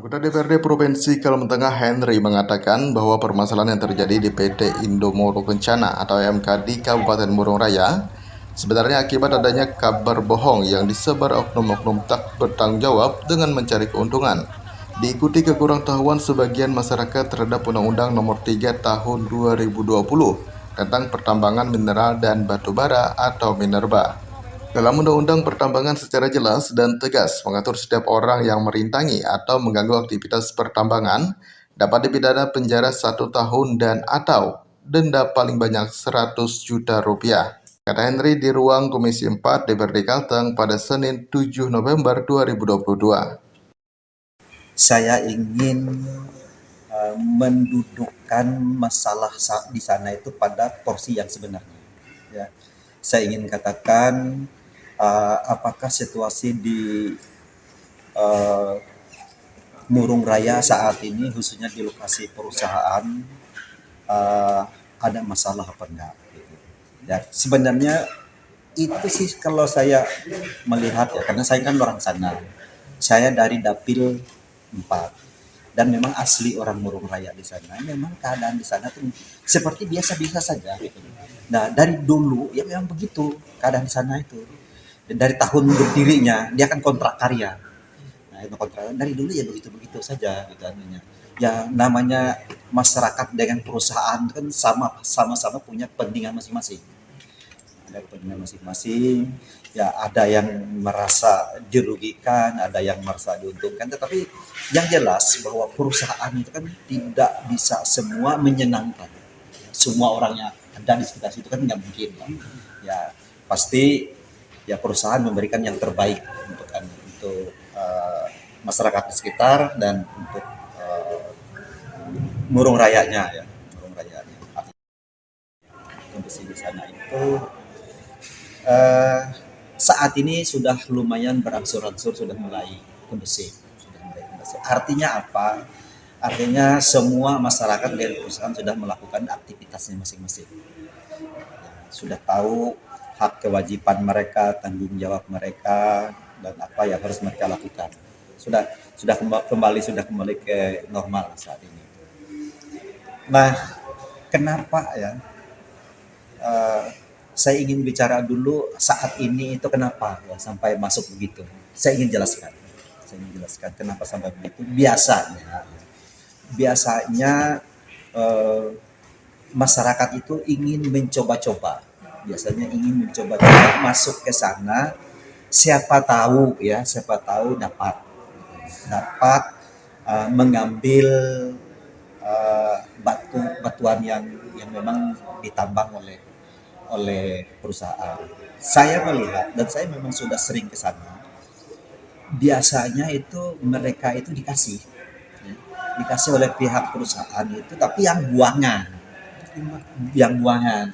Anggota DPRD Provinsi Kalimantan Tengah Henry mengatakan bahwa permasalahan yang terjadi di PT Indomoro Kencana atau IMK di Kabupaten Murung Raya sebenarnya akibat adanya kabar bohong yang disebar oknum-oknum tak bertanggung jawab dengan mencari keuntungan. Diikuti kekurangtahuan sebagian masyarakat terhadap Undang-Undang Nomor 3 Tahun 2020 tentang pertambangan mineral dan batu bara atau Minerba. Dalam Undang-Undang Pertambangan secara jelas dan tegas mengatur setiap orang yang merintangi atau mengganggu aktivitas pertambangan dapat dipidana penjara 1 tahun dan atau denda paling banyak 100 juta rupiah. Kata Henry di ruang Komisi 4 DPRD Kalteng pada Senin 7 November 2022. Saya ingin mendudukkan masalah di sana itu pada porsi yang sebenarnya. Ya. Saya ingin katakan apakah situasi di Murung Raya saat ini khususnya di lokasi perusahaan ada masalah apa enggak gitu. Ya, sebenarnya itu sih kalau saya melihat ya, karena saya kan orang sana. Saya dari Dapil 4 dan memang asli orang Murung Raya di sana. Memang keadaan di sana tuh seperti biasa-biasa saja gitu. Nah, dari dulu ya memang begitu keadaan di sana itu. Dan dari tahun berdirinya dia kan kontrak karya. Nah, itu kontrak dari dulu ya begitu-begitu saja gitu anunya. Ya namanya masyarakat dengan perusahaan kan sama-sama punya kepentingan masing-masing. Ada kepentingan masing-masing, ya ada yang merasa dirugikan, ada yang merasa diuntungkan, tetapi yang jelas bahwa perusahaan itu kan tidak bisa semua menyenangkan. Semua orang yang ada di sekitar situ kan nggak mungkin. Ya pasti ya perusahaan memberikan yang terbaik untuk masyarakat di sekitar dan untuk murung rayanya ya, murung rayanya. Kondisi di sana itu saat ini sudah lumayan berangsur-angsur sudah mulai kondusif. Artinya apa? Artinya semua masyarakat dan perusahaan sudah melakukan aktivitasnya masing-masing. Ya, sudah tahu hak kewajiban mereka, tanggung jawab mereka, dan apa yang harus mereka lakukan. Sudah kembali ke normal saat ini. Nah, kenapa ya? Saya ingin bicara dulu saat ini itu kenapa ya, sampai masuk begitu. Saya ingin jelaskan kenapa sampai begitu. Biasanya masyarakat itu ingin mencoba-coba. Biasanya ingin mencoba-coba masuk ke sana. Siapa tahu dapat mengambil batuan yang memang ditambang oleh perusahaan. Saya melihat dan saya memang sudah sering ke sana. Biasanya itu mereka itu dikasih oleh pihak perusahaan itu, tapi yang buangan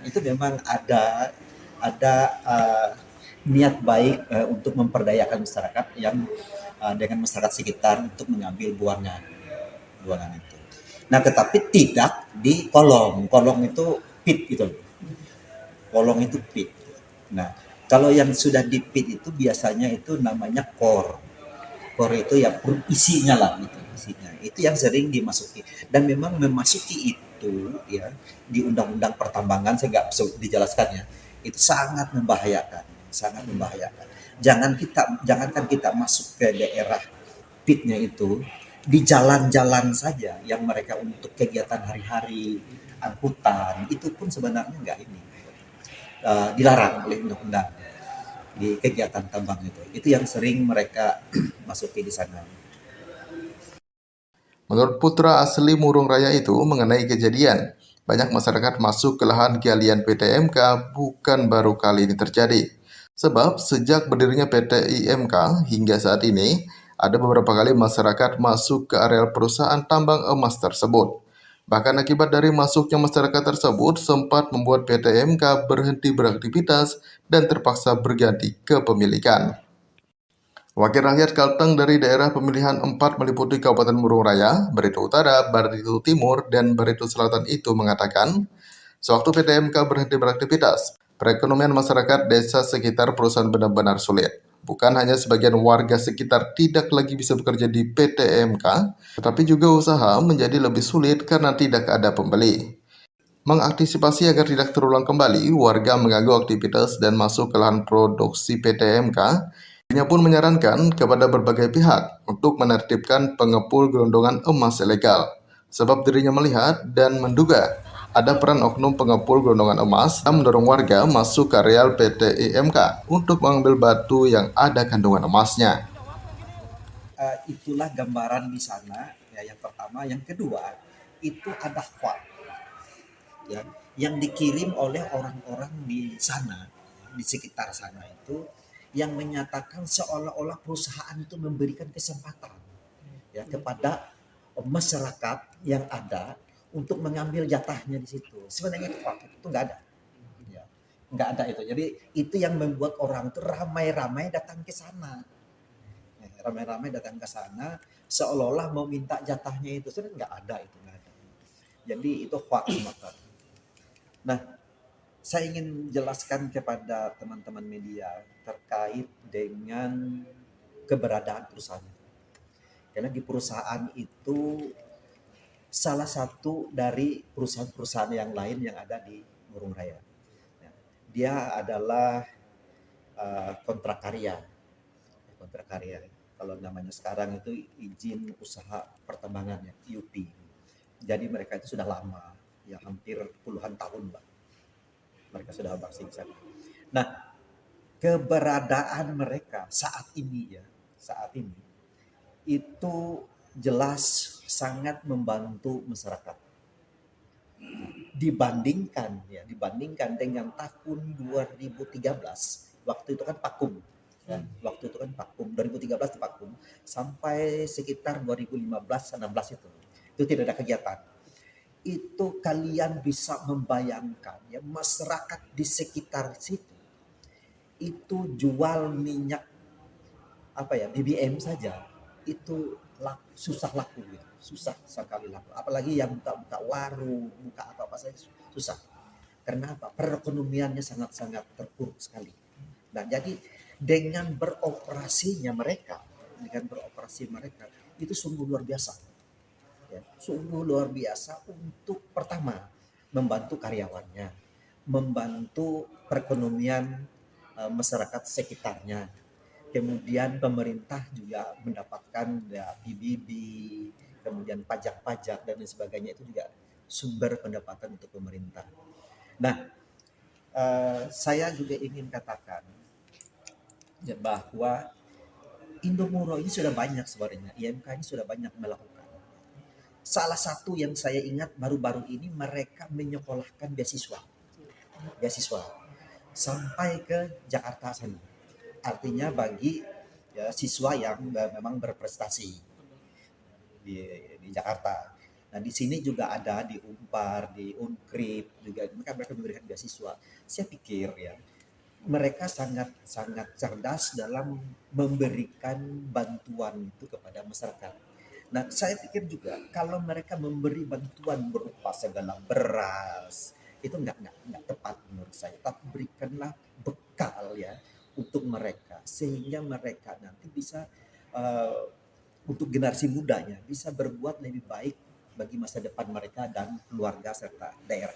itu memang ada niat baik untuk memperdayakan masyarakat yang dengan masyarakat sekitar untuk mengambil buangan itu. Nah, tetapi tidak di kolong itu pit gitu loh. Kolong itu pit. Nah, kalau yang sudah di pit itu biasanya itu namanya core. Core itu ya isinya lah gitu, isinya. Itu yang sering dimasuki. Dan memang memasuki itu ya di Undang-Undang Pertambangan saya nggak bisa dijelaskan ya. Itu sangat membahayakan. Jangankan kita masuk ke daerah pitnya itu di jalan-jalan saja yang mereka untuk kegiatan hari-hari angkutan itu pun sebenarnya nggak dilarang oleh undang-undang di kegiatan tambang itu yang sering mereka masuki di sana. Menurut putra asli Murung Raya itu mengenai kejadian, banyak masyarakat masuk ke lahan galian PT IMK bukan baru kali ini terjadi. Sebab sejak berdirinya PT IMK hingga saat ini, ada beberapa kali masyarakat masuk ke areal perusahaan tambang emas tersebut. Bahkan akibat dari masuknya masyarakat tersebut sempat membuat PT IMK berhenti beraktivitas dan terpaksa berganti kepemilikan. Wakil rakyat Kalteng dari daerah pemilihan 4 meliputi Kabupaten Murung Raya, Barito Utara, Barito Timur, dan Barito Selatan itu mengatakan, sewaktu PT IMK berhenti beraktivitas, perekonomian masyarakat desa sekitar perusahaan benar-benar sulit. Bukan hanya sebagian warga sekitar tidak lagi bisa bekerja di PT IMK, tetapi juga usaha menjadi lebih sulit karena tidak ada pembeli. Mengantisipasi agar tidak terulang kembali, warga mengganggu aktivitas dan masuk ke lahan produksi PT IMK. Dirinya pun menyarankan kepada berbagai pihak untuk menertibkan pengepul gelondongan emas ilegal, sebab dirinya melihat dan menduga ada peran oknum pengepul gelondongan emas yang mendorong warga masuk ke areal PT IMK untuk mengambil batu yang ada kandungan emasnya. Itulah gambaran di sana ya, yang pertama. Yang kedua, itu ada hoax ya yang dikirim oleh orang-orang di sana, di sekitar sana itu, yang menyatakan seolah-olah perusahaan itu memberikan kesempatan ya kepada masyarakat yang ada untuk mengambil jatahnya di situ. Sebenarnya itu nggak ada, ya. Nggak ada itu. Jadi itu yang membuat orang itu ramai-ramai datang ke sana. Ya, ramai-ramai datang ke sana seolah-olah mau minta jatahnya itu. Sebenarnya nggak ada itu, nggak ada. Jadi itu hoax maka. Nah, saya ingin jelaskan kepada teman-teman media terkait dengan keberadaan perusahaan. Karena di perusahaan itu salah satu dari perusahaan-perusahaan yang lain yang ada di Murung Raya. Ya, dia adalah kontrak karya. Kontrak karya. Kalau namanya sekarang itu izin usaha pertambangan ya, IUP. Jadi mereka itu sudah lama, ya hampir puluhan tahun Pak. Mereka sudah beraksi di sana. Nah, keberadaan mereka saat ini ya, saat ini itu jelas sangat membantu masyarakat. Dibandingkan dengan tahun 2013, waktu itu kan vakum. Ya, waktu itu kan vakum, 2013 itu vakum sampai sekitar 2015-16 itu tidak ada kegiatan. Itu kalian bisa membayangkan ya, masyarakat di sekitar situ itu jual minyak BBM saja itu susah laku ya, susah sekali laku, apalagi yang buka warung, buka apa saja susah. Karena apa? Perekonomiannya sangat-sangat terpuruk sekali. Nah, jadi dengan beroperasi mereka itu sungguh luar biasa. Ya, sungguh luar biasa untuk pertama membantu karyawannya, membantu perekonomian masyarakat sekitarnya. Kemudian pemerintah juga mendapatkan ya, PBB, kemudian pajak-pajak dan lain sebagainya, itu juga sumber pendapatan untuk pemerintah. Nah, saya juga ingin katakan ya, bahwa Indomoro ini sudah banyak sebenarnya, IMK ini sudah banyak melakukan. Salah satu yang saya ingat baru-baru ini, mereka menyekolahkan beasiswa sampai ke Jakarta sana. Artinya bagi ya, siswa yang memang berprestasi di Jakarta. Nah, di sini juga ada di Unpar, di Unkrit juga mereka memberikan beasiswa. Saya pikir ya, mereka sangat cerdas dalam memberikan bantuan itu kepada masyarakat. Nah, saya pikir juga kalau mereka memberi bantuan berupa segala beras, itu nggak tepat menurut saya. Tapi berikanlah bekal ya untuk mereka, sehingga mereka nanti bisa untuk generasi mudanya bisa berbuat lebih baik bagi masa depan mereka dan keluarga serta daerah.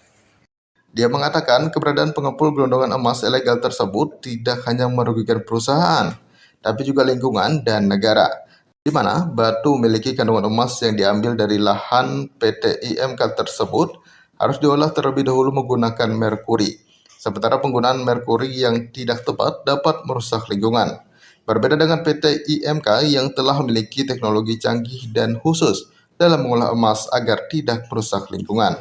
Dia mengatakan keberadaan pengepul gelondongan emas ilegal tersebut tidak hanya merugikan perusahaan, tapi juga lingkungan dan negara, di mana batu memiliki kandungan emas yang diambil dari lahan PT IMK tersebut harus diolah terlebih dahulu menggunakan merkuri. Sementara penggunaan merkuri yang tidak tepat dapat merusak lingkungan. Berbeda dengan PT IMK yang telah memiliki teknologi canggih dan khusus dalam mengolah emas agar tidak merusak lingkungan.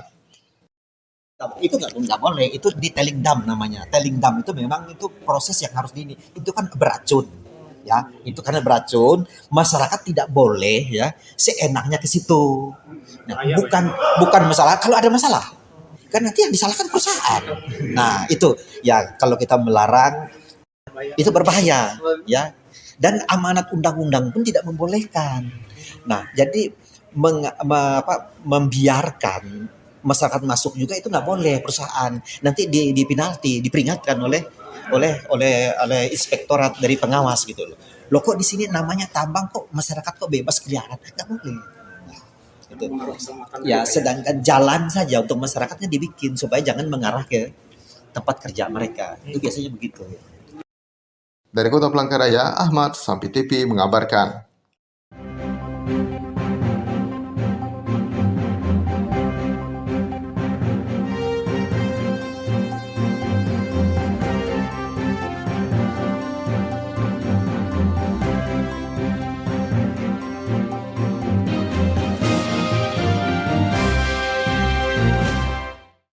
Itu nggak boleh, itu di tailing dam namanya. Tailing dam itu memang itu proses yang harus itu kan beracun ya, itu karena beracun, masyarakat tidak boleh ya seenaknya ke situ. Nah, bukan masalah, kalau ada masalah kan nanti yang disalahkan perusahaan. Nah, itu ya, kalau kita melarang itu berbahaya ya, dan amanat undang-undang pun tidak membolehkan. Nah, jadi membiarkan masyarakat masuk juga itu nggak boleh, perusahaan nanti di penalti, diperingatkan oleh oleh inspektorat dari pengawas gitu loh. Loh kok di sini namanya tambang, kok masyarakat kok bebas keliaran? Nggak boleh. Nah, itu. Ya, sedangkan jalan saja untuk masyarakatnya dibikin supaya jangan mengarah ke tempat kerja mereka. Itu biasanya begitu. Dari Kota Palangkaraya, Ahmad Sampi TV mengabarkan.